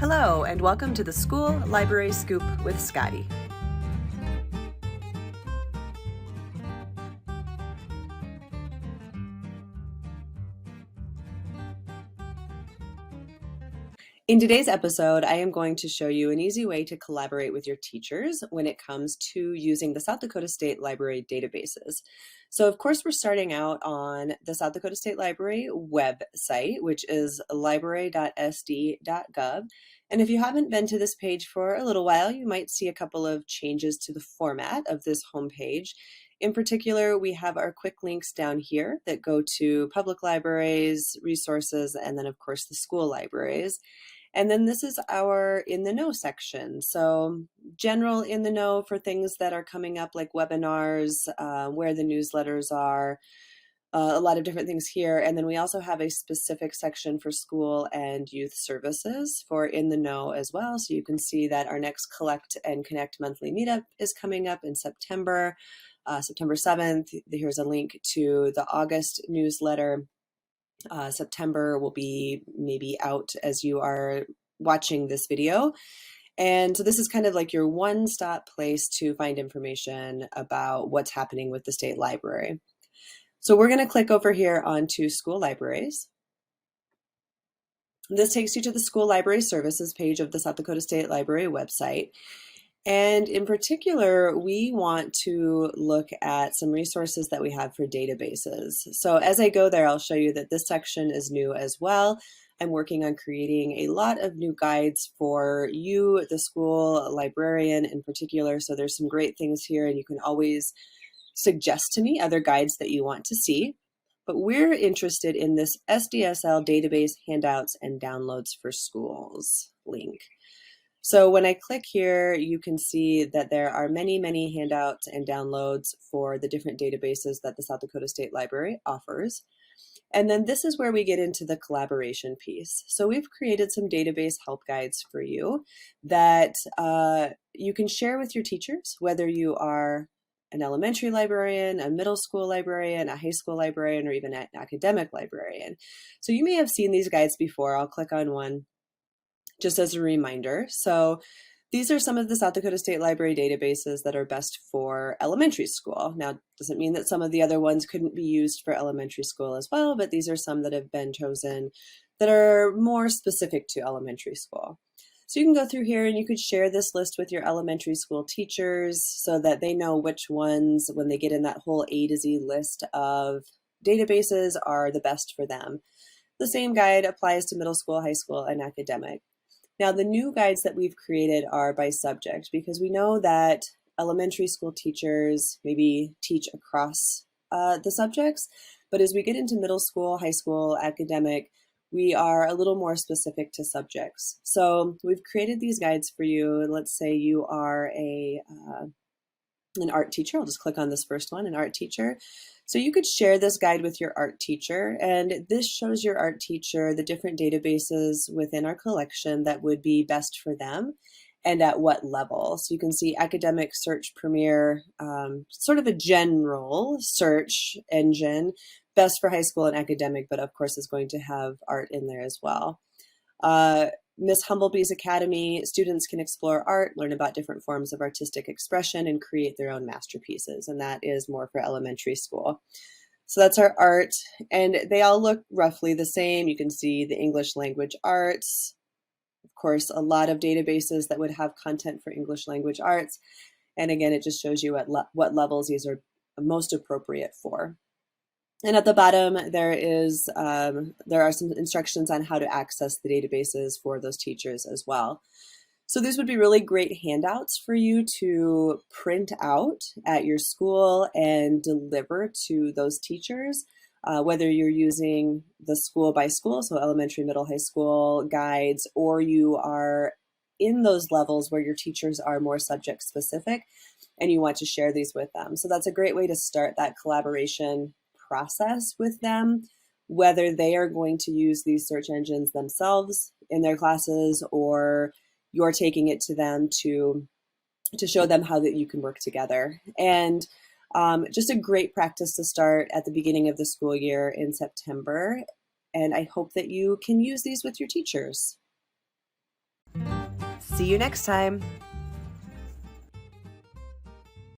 Hello, and welcome to the School Library Scoop with Scotty. In today's episode, I am going to show you an easy way to collaborate with your teachers when it comes to using the South Dakota State Library databases. So of course, we're starting out on the South Dakota State Library website, which is library.sd.gov. And if you haven't been to this page for a little while, you might see a couple of changes to the format of this homepage. In particular, we have our quick links down here that go to public libraries, resources, and then of course the school libraries. And then this is our in the know section. So general in the know for things that are coming up like webinars, where the newsletters are, a lot of different things here. And then we also have a specific section for school and youth services for in the know as well. So you can see that our next Collect and Connect monthly meetup is coming up in September, September 7th. Here's a link to the August newsletter. September will be maybe out as you are watching this video. And so this is kind of like your one-stop place to find information about what's happening with the state library. So we're going to click over here onto school libraries. This takes you to the school library services page of the South Dakota State Library website. And in particular, we want to look at some resources that we have for databases. So as I go there, I'll show you that this section is new as well. I'm working on creating a lot of new guides for you, the school librarian in particular. So there's some great things here, and you can always suggest to me other guides that you want to see. But we're interested in this SDSL database handouts and downloads for schools link. So when I click here, you can see that there are many, many handouts and downloads for the different databases that the South Dakota State Library offers. And then this is where we get into the collaboration piece. So we've created some database help guides for you that you can share with your teachers, whether you are an elementary librarian, a middle school librarian, a high school librarian, or even an academic librarian. So you may have seen these guides before. I'll click on one just as a reminder. So these are some of the South Dakota State Library databases that are best for elementary school. Now, it doesn't mean that some of the other ones couldn't be used for elementary school as well, but these are some that have been chosen that are more specific to elementary school. So you can go through here and you could share this list with your elementary school teachers so that they know which ones, when they get in that whole A to Z list of databases, are the best for them. The same guide applies to middle school, high school, and academic. Now, the new guides that we've created are by subject because we know that elementary school teachers maybe teach across the subjects, but as we get into middle school, high school, academic, we are a little more specific to subjects. So we've created these guides for you. Let's say you are an art teacher. I'll just click on this first one, an art teacher. So you could share this guide with your art teacher, and this shows your art teacher the different databases within our collection that would be best for them and at what level. So you can see Academic Search Premier, sort of a general search engine, best for high school and academic, but of course is going to have art in there as well. Miss Humblebee's Academy, students can explore art, learn about different forms of artistic expression, and create their own masterpieces. And that is more for elementary school. So that's our art, and they all look roughly the same. You can see the English language arts, of course, a lot of databases that would have content for English language arts. And again, it just shows you what levels these are most appropriate for. And at the bottom, there are some instructions on how to access the databases for those teachers as well. So these would be really great handouts for you to print out at your school and deliver to those teachers, whether you're using the school by school, so elementary, middle, high school guides, or you are in those levels where your teachers are more subject specific and you want to share these with them. So that's a great way to start that collaboration process with them, whether they are going to use these search engines themselves in their classes or you're taking it to them to show them how that you can work together. And just a great practice to start at the beginning of the school year in September. And I hope that you can use these with your teachers. See you next time.